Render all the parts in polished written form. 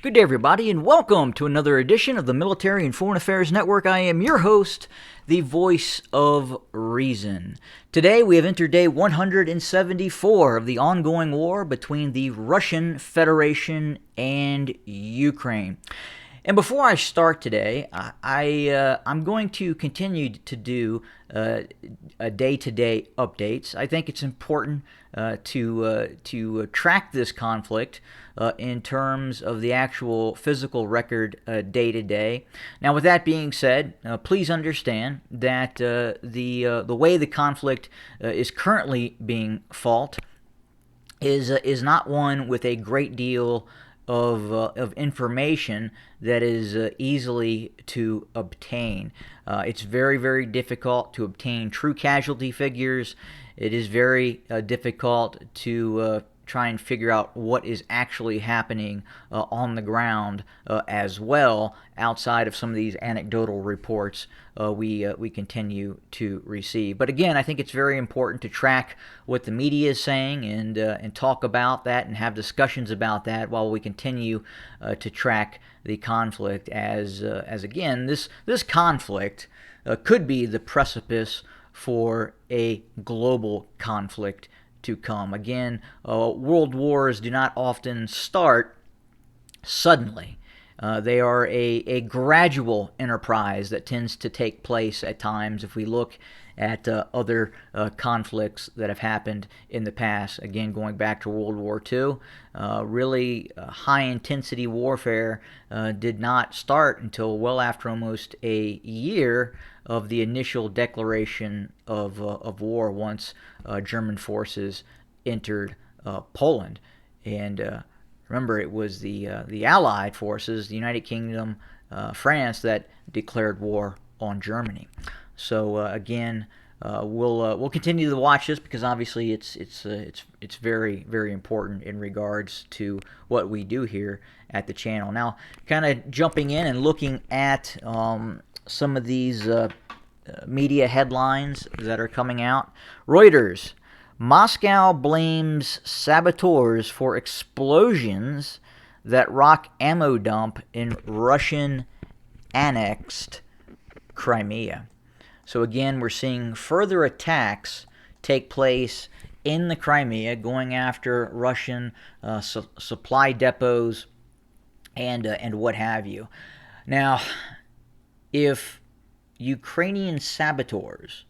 Good day, everybody, and welcome to another edition of the Military and Foreign Affairs Network. I am your host, the voice of reason. Today, we have entered day 174 of the ongoing war between the Russian Federation and Ukraine. And before I start today, I'm going to continue to do day-to-day updates. I think it's important to track this conflict in terms of the actual physical record day-to-day. Now, with that being said, please understand that the way the conflict is currently being fought is not one with a great deal of information that is easily to obtain. It's very, very difficult to obtain true casualty figures. It is very difficult to try and figure out what is actually happening on the ground as well, outside of some of these anecdotal reports we continue to receive. But again, I think it's very important to track what the media is saying and talk about that and have discussions about that while we continue to track the conflict as again, this conflict could be the precipice for a global conflict to come. Again, world wars do not often start suddenly. They are a gradual enterprise that tends to take place at times if we look at other conflicts that have happened in the past. Again, going back to World War II, really high-intensity warfare did not start until well after almost a year of the initial declaration of war once German forces entered Poland. And remember, it was the Allied forces, the United Kingdom, France, that declared war on Germany. So again, we'll continue to watch this because obviously it's very, very important in regards to what we do here at the channel. Now, kind of jumping in and looking at some of these media headlines that are coming out. Reuters: Moscow blames saboteurs for explosions that rock ammo dump in Russian-annexed Crimea. So again, we're seeing further attacks take place in the Crimea, going after Russian supply depots and what have you. Now, if Ukrainian saboteurs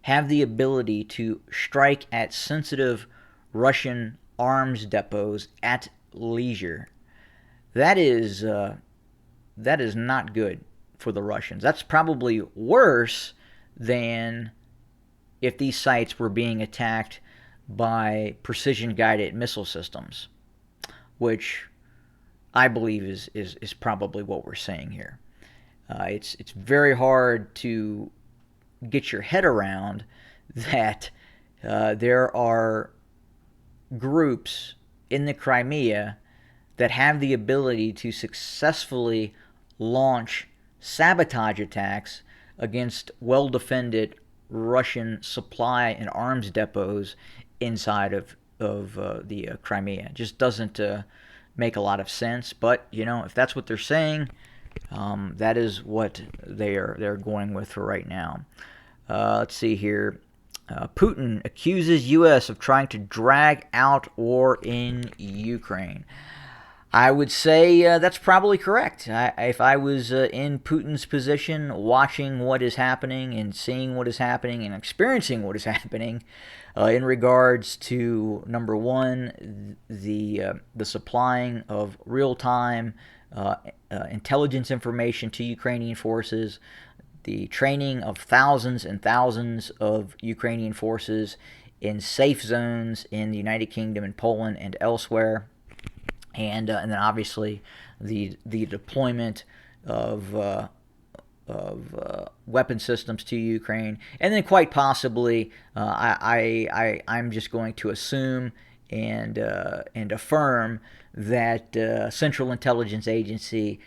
have the ability to strike at sensitive Russian arms depots at leisure, that is not good for the Russians. That's probably worse than if these sites were being attacked by precision-guided missile systems, which I believe is probably what we're saying here. It's very hard to get your head around that there are groups in the Crimea that have the ability to successfully launch sabotage attacks against well-defended Russian supply and arms depots inside of the Crimea. It just doesn't make a lot of sense. But if that's what they're saying, that is what they're going with for right now. Let's see here. Putin accuses U.S. of trying to drag out war in Ukraine. I would say that's probably correct. If I was in Putin's position, watching what is happening and seeing what is happening and experiencing what is happening in regards to, number one, the supplying of real-time intelligence information to Ukrainian forces, the training of thousands and thousands of Ukrainian forces in safe zones in the United Kingdom and Poland and elsewhere, and then obviously the deployment of weapon systems to Ukraine, and then quite possibly I'm just going to assume and affirm that Central Intelligence Agency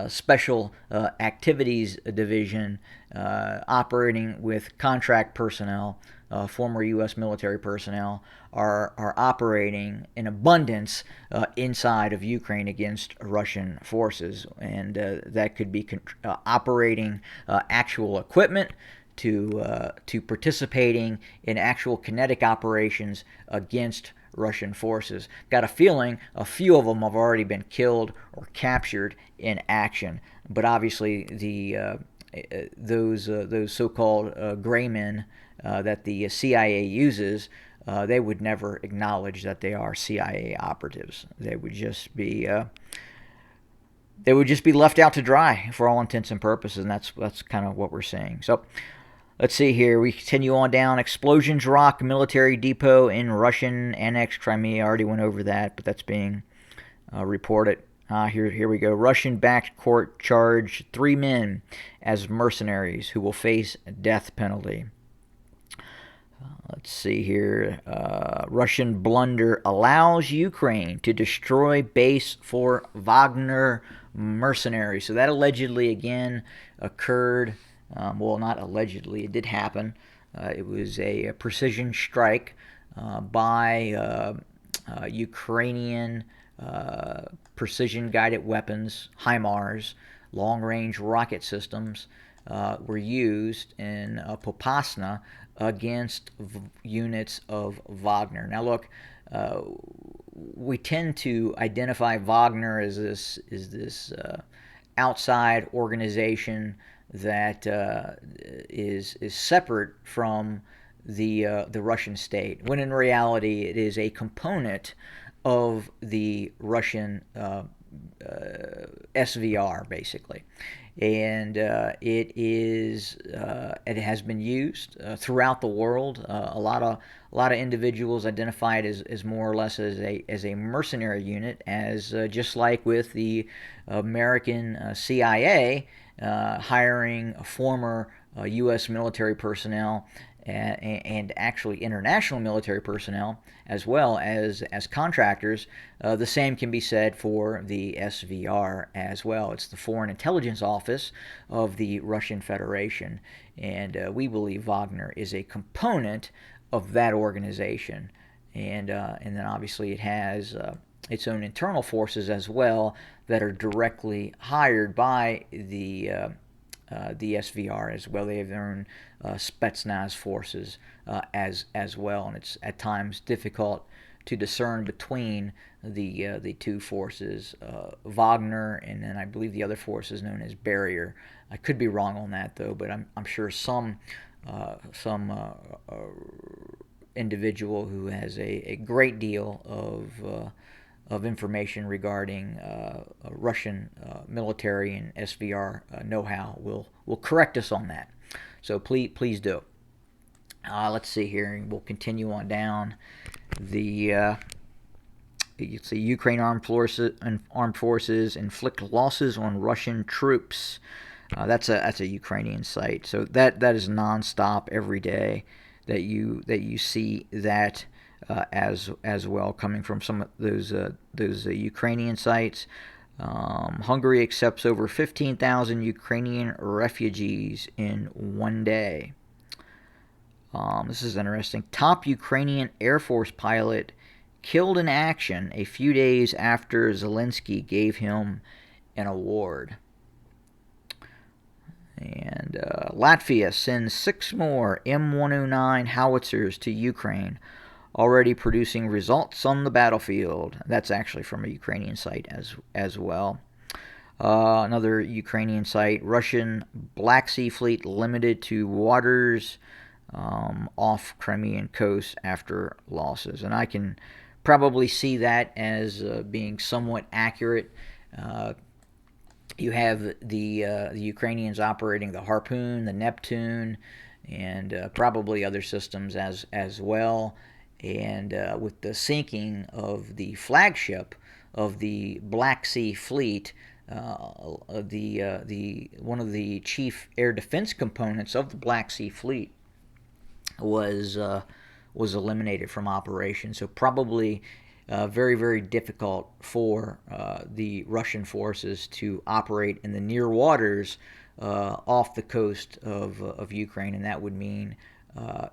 Special Activities Division operating with contract personnel former U.S. military personnel are operating in abundance inside of Ukraine against Russian forces, and that could be operating actual equipment to participating in actual kinetic operations against Russian forces. Got a feeling a few of them have already been killed or captured in action, but obviously those so-called gray men that the CIA uses, they would never acknowledge that they are CIA operatives. They would just be left out to dry for all intents and purposes, and that's kind of what we're seeing. So let's see here. We continue on down. Explosions rock military depot in Russian annexed Crimea. I already went over that, but that's being reported. Here we go. Russian-backed court charged 3 men as mercenaries who will face death penalty. Let's see here. Russian blunder allows Ukraine to destroy base for Wagner mercenaries. So that allegedly, again, occurred. Well, not allegedly. It did happen. It was a precision strike by Ukrainian precision-guided weapons, HIMARS, long-range rocket systems were used in Popasna against units of Wagner. Now, look, we tend to identify Wagner as this outside organization that is separate from the Russian state, when in reality it is a component of the Russian SVR, basically. And it has been used throughout the world. A lot of individuals identify it as more or less as a mercenary unit, as just like with the American CIA hiring former U.S. military personnel and actually international military personnel as well as contractors. The same can be said for the SVR as well. It's the Foreign Intelligence Office of the Russian Federation, and we believe Wagner is a component of that organization. And then obviously it has its own internal forces as well that are directly hired by the SVR as well. They have their own Spetsnaz forces as well, and it's at times difficult to discern between the two forces, Wagner, and then I believe the other force is known as Barrier. I could be wrong on that though, but I'm sure some individual who has a great deal of information regarding Russian military and SVR know-how will correct us on that. So please do. Let's see here. We'll continue on down. You see Ukraine armed forces inflict losses on Russian troops. That's a Ukrainian site. So that is nonstop every day that you see that. As well, coming from some of those Ukrainian sites. Hungary accepts over 15,000 Ukrainian refugees in one day. This is interesting. Top Ukrainian Air Force pilot killed in action a few days after Zelensky gave him an award. And Latvia sends 6 more M109 howitzers to Ukraine, already producing results on the battlefield. That's actually from a Ukrainian site as well. Another Ukrainian site, Russian Black Sea Fleet limited to waters off Crimean coast after losses. And I can probably see that as being somewhat accurate. You have the Ukrainians operating the Harpoon, the Neptune, and probably other systems as well. And with the sinking of the flagship of the Black Sea Fleet, one of the chief air defense components of the Black Sea Fleet was eliminated from operation. So probably very, very difficult for the Russian forces to operate in the near waters off the coast of Ukraine, and that would mean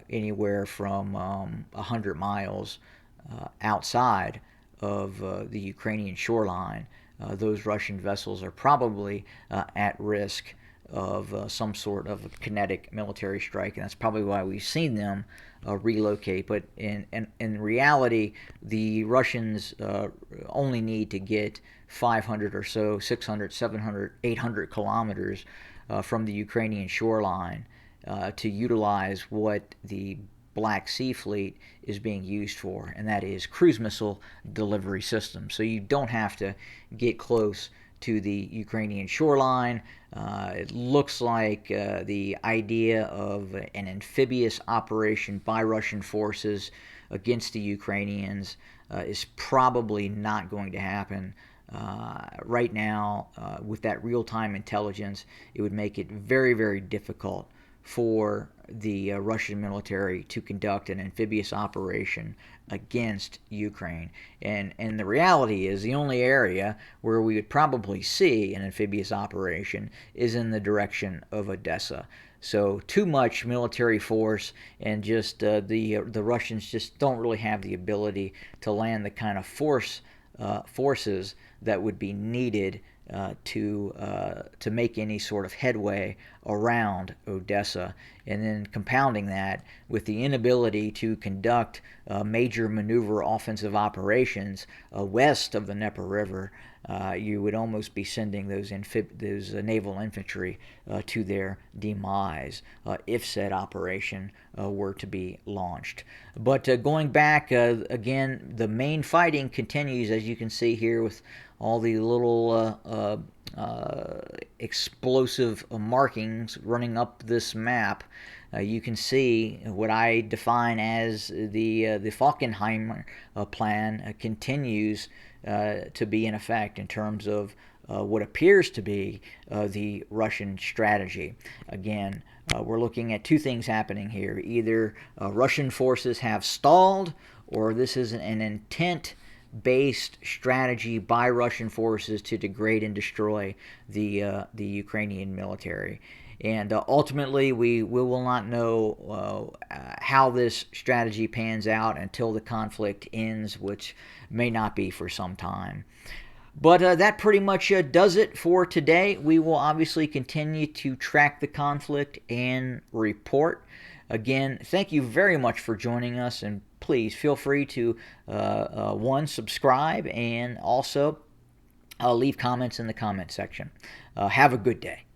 anywhere from 100 miles outside of the Ukrainian shoreline, those Russian vessels are probably at risk of some sort of a kinetic military strike, and that's probably why we've seen them relocate. But in reality, the Russians only need to get 500 or so, 600, 700, 800 kilometers from the Ukrainian shoreline to utilize what the Black Sea Fleet is being used for, and that is cruise missile delivery systems. So you don't have to get close to the Ukrainian shoreline. It looks like the idea of an amphibious operation by Russian forces against the Ukrainians is probably not going to happen. Right now, with that real-time intelligence, it would make it very, very difficult for the Russian military to conduct an amphibious operation against Ukraine. And the reality is the only area where we would probably see an amphibious operation is in the direction of Odessa. So too much military force, and just the Russians just don't really have the ability to land the kind of forces that would be needed to make any sort of headway around Odessa, and then compounding that with the inability to conduct major maneuver offensive operations west of the Dnieper River, you would almost be sending those naval infantry to their demise if said operation were to be launched. But going back again, the main fighting continues, as you can see here, with all the little explosive markings running up this map. You can see what I define as the Falkenheimer plan continues to be in effect in terms of what appears to be the Russian strategy. Again, we're looking at two things happening here. Either Russian forces have stalled, or this is an intent-based strategy by Russian forces to degrade and destroy the Ukrainian military. And ultimately, we will not know how this strategy pans out until the conflict ends, which may not be for some time. But that pretty much does it for today. We will obviously continue to track the conflict and report. Again, thank you very much for joining us, and please feel free to subscribe, and also leave comments in the comment section. Have a good day.